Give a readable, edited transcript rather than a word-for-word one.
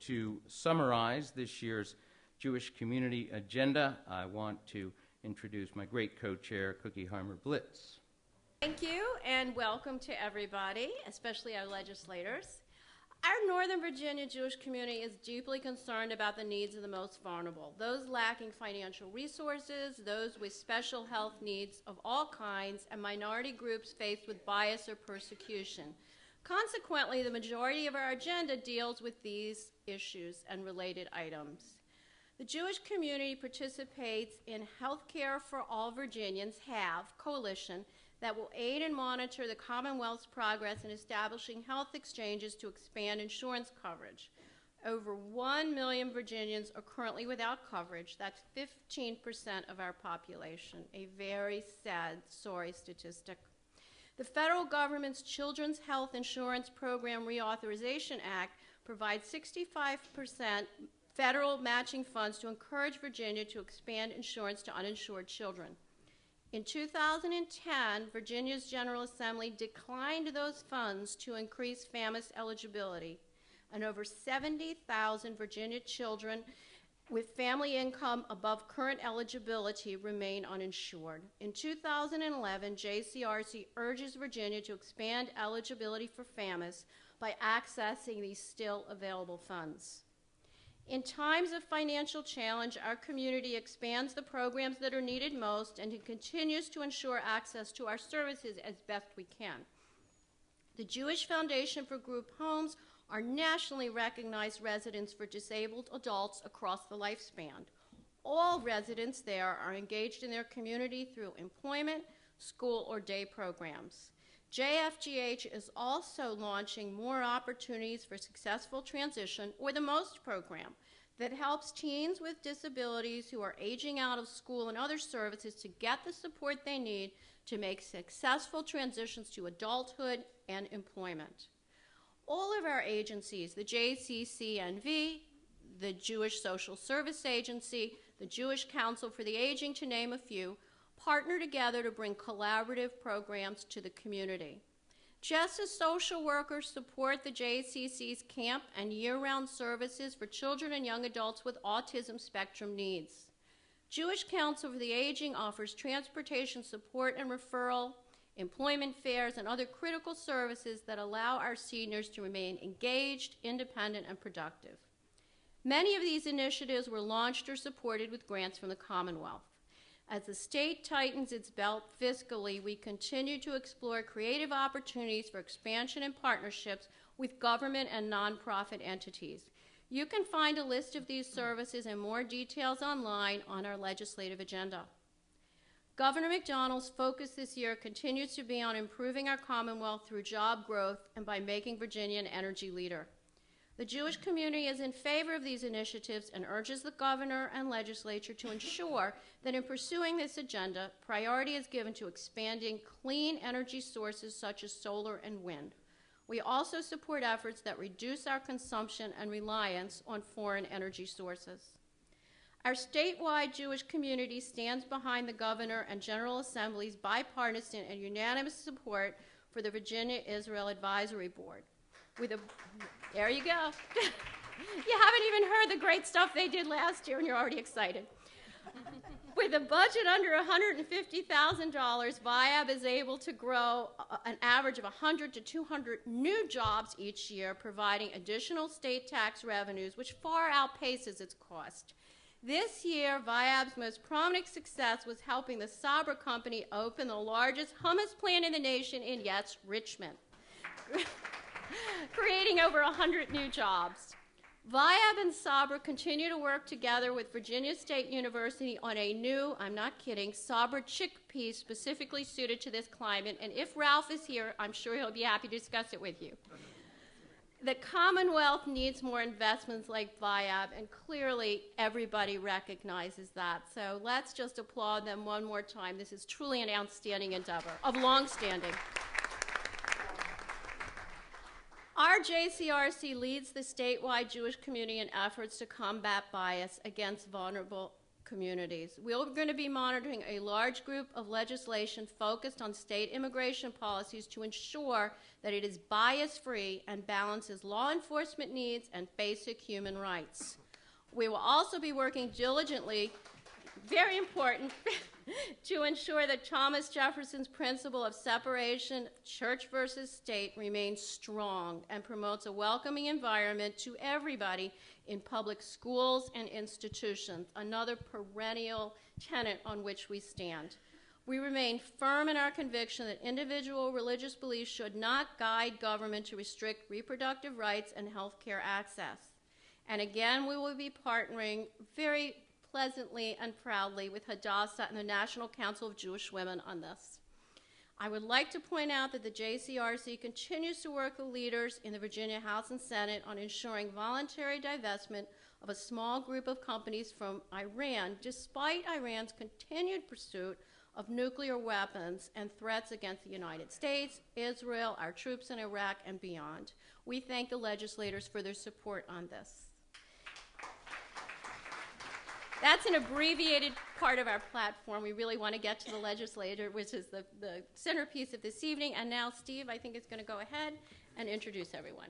to summarize this year's Jewish Community Agenda, I want to introduce my great co-chair, Cookie Hymer Blitz. Thank you, and welcome to everybody, especially our legislators. Our Northern Virginia Jewish community is deeply concerned about the needs of the most vulnerable, those lacking financial resources, those with special health needs of all kinds, and minority groups faced with bias or persecution. Consequently, the majority of our agenda deals with these issues and related items. The Jewish community participates in Healthcare for All Virginians, HAVE, coalition that will aid and monitor the Commonwealth's progress in establishing health exchanges to expand insurance coverage. Over 1 million Virginians are currently without coverage. That's 15% of our population, a very sad, sorry statistic. The federal government's Children's Health Insurance Program Reauthorization Act provides 65% federal matching funds to encourage Virginia to expand insurance to uninsured children. In 2010, Virginia's General Assembly declined those funds to increase FAMIS eligibility, and over 70,000 Virginia children with family income above current eligibility remain uninsured. In 2011, JCRC urges Virginia to expand eligibility for FAMIS by accessing these still available funds. In times of financial challenge, our community expands the programs that are needed most and continues to ensure access to our services as best we can. The Jewish Foundation for Group Homes are nationally recognized residents for disabled adults across the lifespan. All residents there are engaged in their community through employment, school, or day programs. JFGH is also launching more opportunities for successful transition, or the MOST program, that helps teens with disabilities who are aging out of school and other services to get the support they need to make successful transitions to adulthood and employment. All of our agencies, the JCCNV, the Jewish Social Service Agency, the Jewish Council for the Aging, to name a few, partner together to bring collaborative programs to the community. Just as social workers support the JCC's camp and year-round services for children and young adults with autism spectrum needs, Jewish Council for the Aging offers transportation support and referral, employment fairs, and other critical services that allow our seniors to remain engaged, independent, and productive. Many of these initiatives were launched or supported with grants from the Commonwealth. As the state tightens its belt fiscally, we continue to explore creative opportunities for expansion and partnerships with government and nonprofit entities. You can find a list of these services and more details online on our legislative agenda. Governor McDonald's focus this year continues to be on improving our Commonwealth through job growth and by making Virginia an energy leader. The Jewish community is in favor of these initiatives and urges the governor and legislature to ensure that in pursuing this agenda, priority is given to expanding clean energy sources such as solar and wind. We also support efforts that reduce our consumption and reliance on foreign energy sources. Our statewide Jewish community stands behind the governor and General Assembly's bipartisan and unanimous support for the Virginia Israel Advisory Board. There you go. You haven't even heard the great stuff they did last year and you're already excited. With a budget under $150,000, VIAB is able to grow an average of 100 to 200 new jobs each year, providing additional state tax revenues, which far outpaces its cost. This year, VIAB's most prominent success was helping the Sabra Company open the largest hummus plant in the nation in, yes, Richmond, creating over 100 new jobs. VIAB and Sabra continue to work together with Virginia State University on a new, I'm not kidding, Sabra chickpea specifically suited to this climate, and if Ralph is here, I'm sure he'll be happy to discuss it with you. The Commonwealth needs more investments like VIAB, and clearly everybody recognizes that. So let's just applaud them one more time. This is truly an outstanding endeavor of long-standing. Our JCRC leads the statewide Jewish community in efforts to combat bias against vulnerable communities. We're going to be monitoring a large group of legislation focused on state immigration policies to ensure that it is bias-free and balances law enforcement needs and basic human rights. We will also be working diligently, very important, to ensure that Thomas Jefferson's principle of separation, church versus state, remains strong and promotes a welcoming environment to everybody in public schools and institutions, another perennial tenet on which we stand. We remain firm in our conviction that individual religious beliefs should not guide government to restrict reproductive rights and health care access. And again, we will be partnering very pleasantly and proudly with Hadassah and the National Council of Jewish Women on this. I would like to point out that the JCRC continues to work with leaders in the Virginia House and Senate on ensuring voluntary divestment of a small group of companies from Iran, despite Iran's continued pursuit of nuclear weapons and threats against the United States, Israel, our troops in Iraq, and beyond. We thank the legislators for their support on this. That's an abbreviated part of our platform. We really want to get to the legislator, which is the centerpiece of this evening. And now Steve, I think, is going to go ahead and introduce everyone.